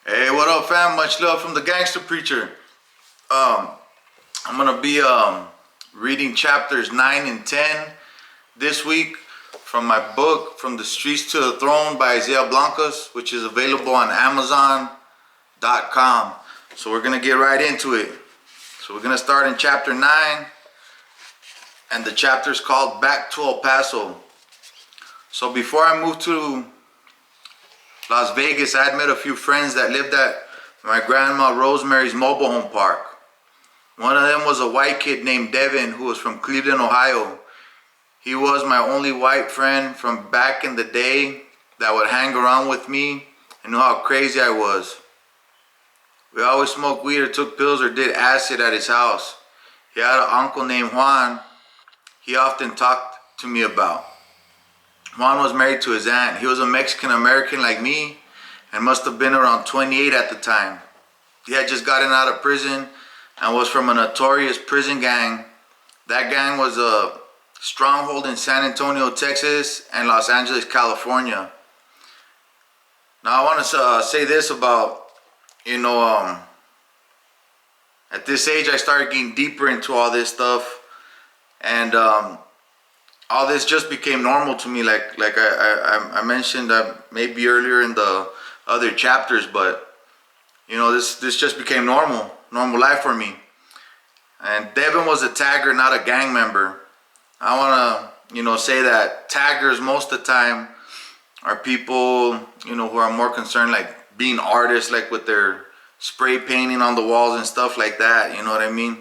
Hey, what up, fam? Much love from the Gangster Preacher. I'm gonna be reading chapters 9 and 10 this week from my book, From the Streets to the Throne by Isaiah Blancas, which is available on Amazon.com. So we're gonna get right into it. So we're gonna start in chapter 9, and the chapter is called Back to El Paso. So before I moved to Las Vegas, I had met a few friends that lived at my grandma Rosemary's mobile home park. One of them was a white kid named Devin who was from Cleveland, Ohio. He was my only white friend from back in the day that would hang around with me and knew how crazy I was. We always smoked weed or took pills or did acid at his house. He had an uncle named Juan he often talked to me about. Juan was married to his aunt. He was a Mexican American like me and must have been around 28 at the time. He had just gotten out of prison and was from a notorious prison gang. That gang was a stronghold in San Antonio, Texas and Los Angeles, California. Now I want to say this about, at this age I started getting deeper into all this stuff, and all this just became normal to me, like I mentioned maybe earlier in the other chapters, but this just became normal life for me. And Devin was a tagger, not a gang member. I want to say that taggers most of the time are people who are more concerned like being artists, like with their spray painting on the walls and stuff like that, you know what I mean?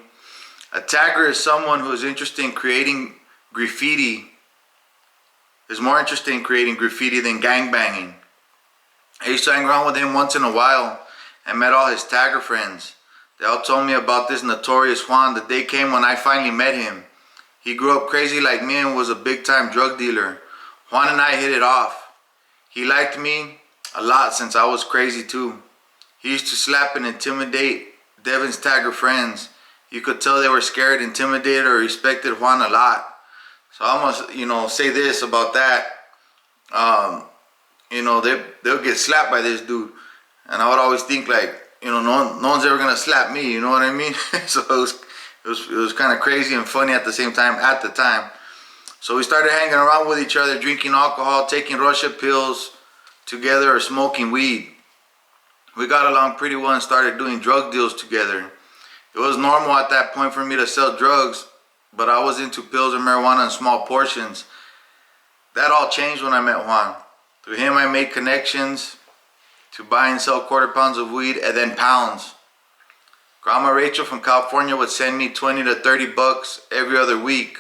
A tagger is someone who is interested in creating graffiti, is more interested in creating graffiti than gangbanging. I used to hang around with him once in a while and met all his tagger friends. They all told me about this notorious Juan. The day came when I finally met him. He grew up crazy like me and was a big time drug dealer. Juan and I hit it off. He liked me a lot since I was crazy too. He used to slap and intimidate Devin's tagger friends. You could tell they were scared, intimidated, or respected Juan a lot. So I must, say this about that. They'll get slapped by this dude, and I would always think like, no one's ever gonna slap me. You know what I mean? So it was kind of crazy and funny at the same time. At the time, so we started hanging around with each other, drinking alcohol, taking Russia pills together, or smoking weed. We got along pretty well and started doing drug deals together. It was normal at that point for me to sell drugs, but I was into pills and marijuana in small portions. That all changed when I met Juan. Through him I made connections to buy and sell quarter pounds of weed and then pounds. Grandma Rachel from California would send me 20 to 30 bucks every other week.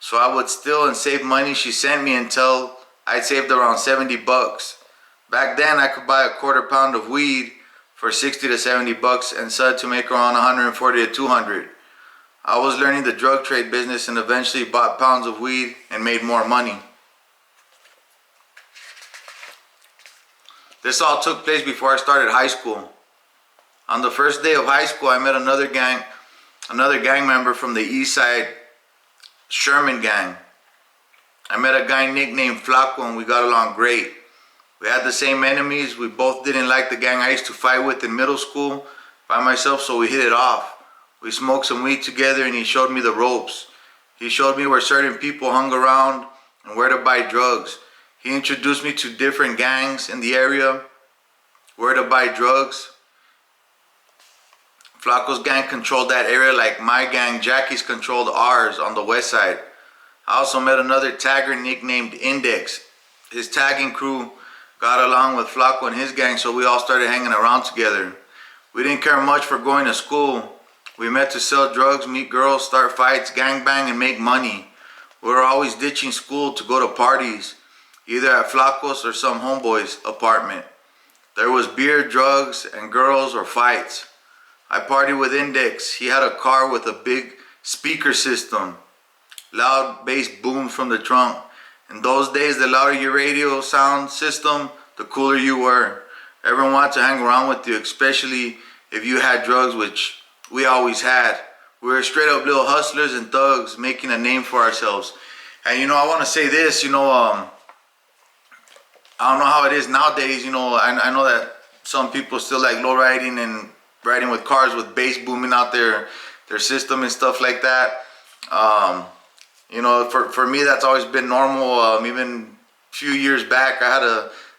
So I would steal and save money she sent me until I'd saved around 70 bucks. Back then I could buy a quarter pound of weed for 60 to 70 bucks and sell it to make around 140 to 200. I was learning the drug trade business and eventually bought pounds of weed and made more money. This all took place before I started high school. On the first day of high school, I met another gang member from the East Side Sherman gang. I met a guy nicknamed Flaco and we got along great. We had the same enemies. We both didn't like the gang I used to fight with in middle school by myself, so we hit it off. We smoked some weed together and he showed me the ropes. He showed me where certain people hung around and where to buy drugs. He introduced me to different gangs in the area, where to buy drugs. Flaco's gang controlled that area like my gang, Jackie's, controlled ours on the west side. I also met another tagger nicknamed Index. His tagging crew got along with Flaco and his gang, so we all started hanging around together. We didn't care much for going to school. We met to sell drugs, meet girls, start fights, gangbang, and make money. We were always ditching school to go to parties, either at Flaco's or some homeboy's apartment. There was beer, drugs, and girls or fights. I partied with Index. He had a car with a big speaker system. Loud bass boomed from the trunk. In those days, the louder your radio sound system, the cooler you were. Everyone wanted to hang around with you, especially if you had drugs, which we always had. We were straight up little hustlers and thugs making a name for ourselves. And I want to say this, I don't know how it is nowadays. I know that Some people still like low riding and riding with cars with bass booming out their system and stuff like that. You know, for me, that's always been normal. Even a few years back, I had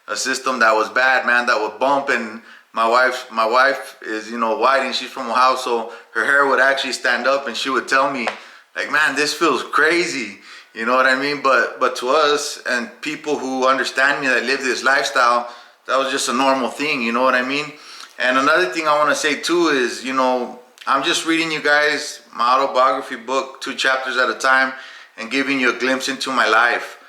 a system that was bad, man, that would bump. And my wife is, you know, white, and she's from Ohio, so her hair would actually stand up, and she would tell me, like, man, this feels crazy. You know what I mean? But to us and people who understand me that live this lifestyle, that was just a normal thing. You know what I mean? And another thing I want to say too is, you know, I'm just reading you guys my autobiography book, 2 chapters at a time, and giving you a glimpse into my life.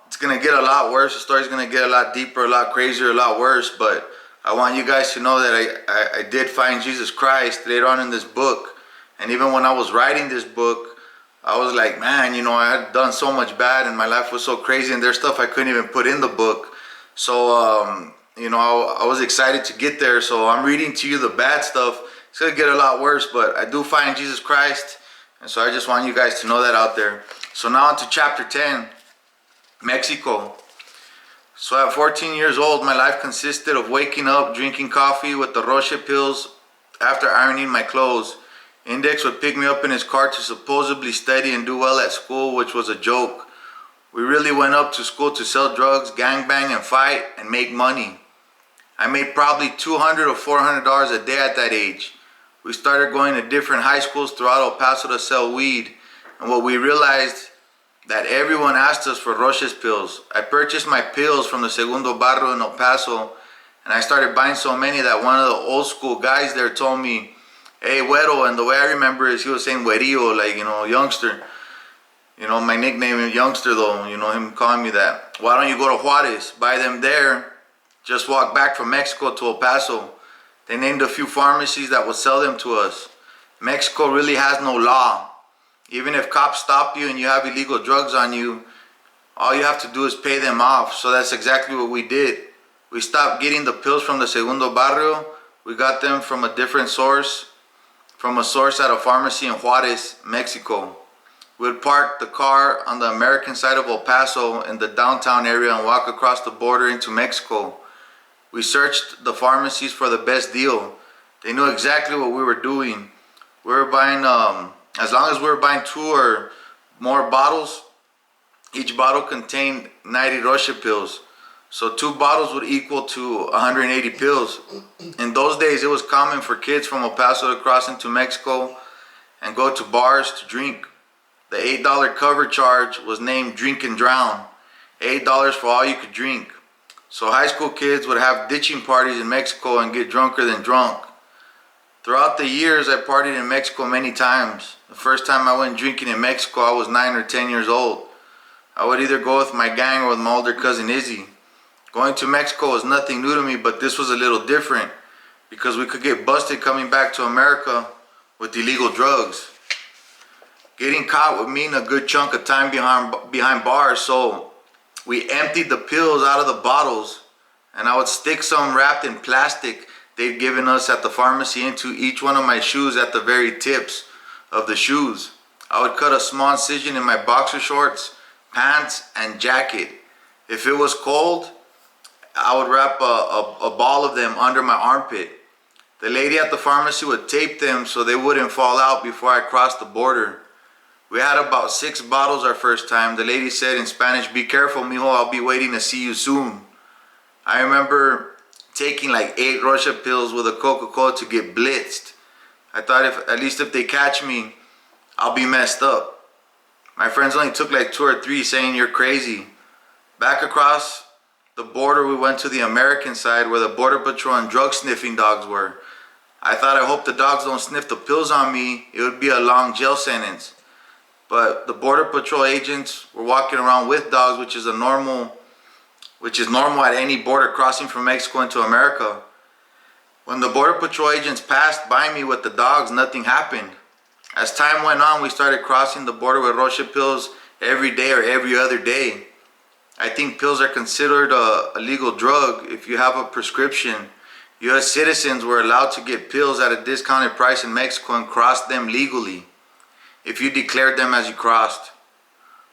It's gonna get a lot worse. The story's gonna get a lot deeper, a lot crazier, a lot worse. But I want you guys to know that I did find Jesus Christ later on in this book. And even when I was writing this book, I was like, man, you know, I had done so much bad and my life was so crazy, and there's stuff I couldn't even put in the book. So, you know, I was excited to get there. So I'm reading to you the bad stuff. It's gonna get a lot worse, but I do find Jesus Christ. And so I just want you guys to know that out there. So now on to chapter 10, Mexico. So at 14 years old, my life consisted of waking up, drinking coffee with the Roche pills after ironing my clothes. Index would pick me up in his car to supposedly study and do well at school, which was a joke. We really went up to school to sell drugs, gangbang, and fight, and make money. I made probably $200 or $400 a day at that age. We started going to different high schools throughout El Paso to sell weed, and what we realized that everyone asked us for Roche's pills. I purchased my pills from the Segundo Barrio in El Paso, and I started buying so many that one of the old school guys there told me, hey, Güero, and the way I remember is he was saying Güerillo, like, you know, youngster. You know, my nickname is youngster though, you know, him calling me that. Why don't you go to Juarez, buy them there, just walk back from Mexico to El Paso. They named a few pharmacies that would sell them to us. Mexico really has no law. Even if cops stop you and you have illegal drugs on you, all you have to do is pay them off. So that's exactly what we did. We stopped getting the pills from the Segundo Barrio. We got them from a different source. From a source at a pharmacy in Juarez, Mexico. We would park the car on the American side of El Paso in the downtown area and walk across the border into Mexico. We searched the pharmacies for the best deal. They knew exactly what we were doing. We were buying, as long as we were buying 2 or more bottles, each bottle contained 90 Roche pills. So 2 bottles would equal to 180 pills. In those days, it was common for kids from El Paso to cross into Mexico and go to bars to drink. The $8 cover charge was named Drink and Drown. $8 for all you could drink. So high school kids would have ditching parties in Mexico and get drunker than drunk. Throughout the years, I partied in Mexico many times. The first time I went drinking in Mexico, I was 9 or 10 years old. I would either go with my gang or with my older cousin Izzy. Going to Mexico was nothing new to me, but this was a little different because we could get busted coming back to America with illegal drugs. Getting caught would mean a good chunk of time behind bars, so we emptied the pills out of the bottles, and I would stick some wrapped in plastic they'd given us at the pharmacy into each one of my shoes at the very tips of the shoes. I would cut a small incision in my boxer shorts, pants, and jacket. If it was cold, I would wrap a ball of them under my armpit. The lady at the pharmacy would tape them so they wouldn't fall out before I crossed the border. We had about 6 bottles our first time. The lady said in Spanish, "Be careful, mijo, I'll be waiting to see you soon." I remember taking like 8 Roche pills with a Coca-Cola to get blitzed. I thought at least if they catch me, I'll be messed up. My friends only took like 2 or 3, saying you're crazy. Back across the border, we went to the American side where the Border Patrol and drug sniffing dogs were. I thought, I hope the dogs don't sniff the pills on me. It would be a long jail sentence. But the Border Patrol agents were walking around with dogs, which is normal at any border crossing from Mexico into America. When the Border Patrol agents passed by me with the dogs, nothing happened. As time went on, we started crossing the border with Roche pills every day or every other day. I think pills are considered a legal drug if you have a prescription. U.S. citizens were allowed to get pills at a discounted price in Mexico and cross them legally if you declared them as you crossed.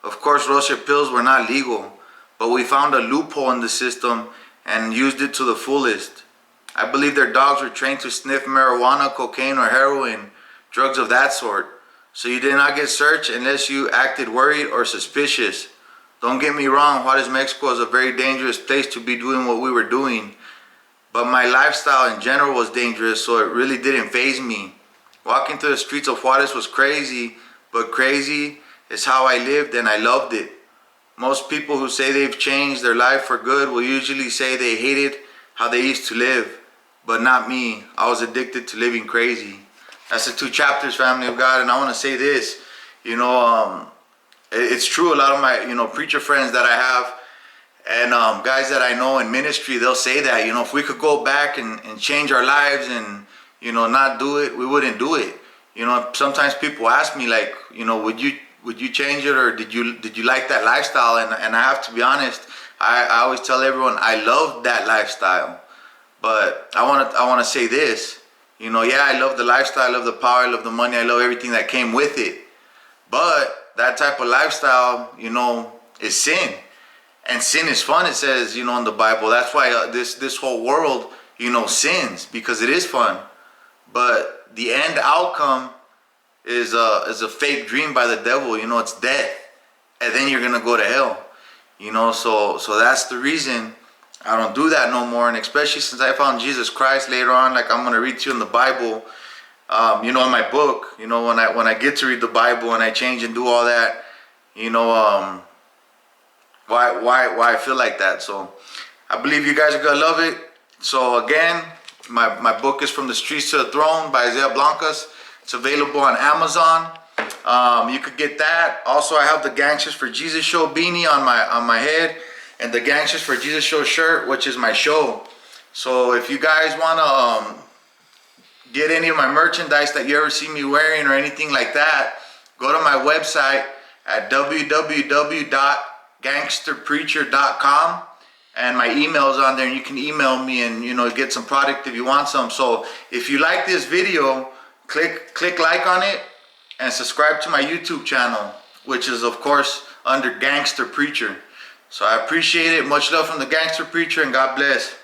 Of course, Roche pills were not legal, but we found a loophole in the system and used it to the fullest. I believe their dogs were trained to sniff marijuana, cocaine, or heroin, drugs of that sort. So you did not get searched unless you acted worried or suspicious. Don't get me wrong, Juarez, Mexico is a very dangerous place to be doing what we were doing. But my lifestyle in general was dangerous, so it really didn't faze me. Walking through the streets of Juarez was crazy, but crazy is how I lived and I loved it. Most people who say they've changed their life for good will usually say they hated how they used to live. But not me. I was addicted to living crazy. That's the 2 chapters, family of God. And I want to say this, it's true. A lot of my, preacher friends that I have and guys that I know in ministry, they'll say that, if we could go back and change our lives and, not do it, we wouldn't do it. Sometimes people ask me like, would you change it, or did you like that lifestyle? And I have to be honest, I always tell everyone I love that lifestyle. But I want to say this, yeah, I love the lifestyle, I love the power, I love the money, I love everything that came with it. But that type of lifestyle, is sin. And sin is fun, it says, in the Bible. That's why this whole world, sins, because it is fun. But the end outcome is a fake dream by the devil. It's death, and then you're gonna go to hell. So that's the reason I don't do that no more. And especially since I found Jesus Christ later on, like I'm gonna read to you in the Bible, in my book, when I get to read the Bible and I change and do all that, why I feel like that. So I believe you guys are gonna love it. So again, my book is From the Streets to the Throne by Isaiah Blancas. It's available on Amazon. You could get that. Also, I have the Gangsters for Jesus Show beanie on my head, and the Gangsters for Jesus Show shirt, which is my show. So if you guys want to get any of my merchandise that you ever see me wearing or anything like that, go to my website at www.gangsterpreacher.com, and my email is on there, and you can email me and get some product if you want some. So if you like this video, click like on it and subscribe to my YouTube channel, which is of course under Gangster Preacher. So I appreciate it. Much love from the Gangster Preacher, and God bless.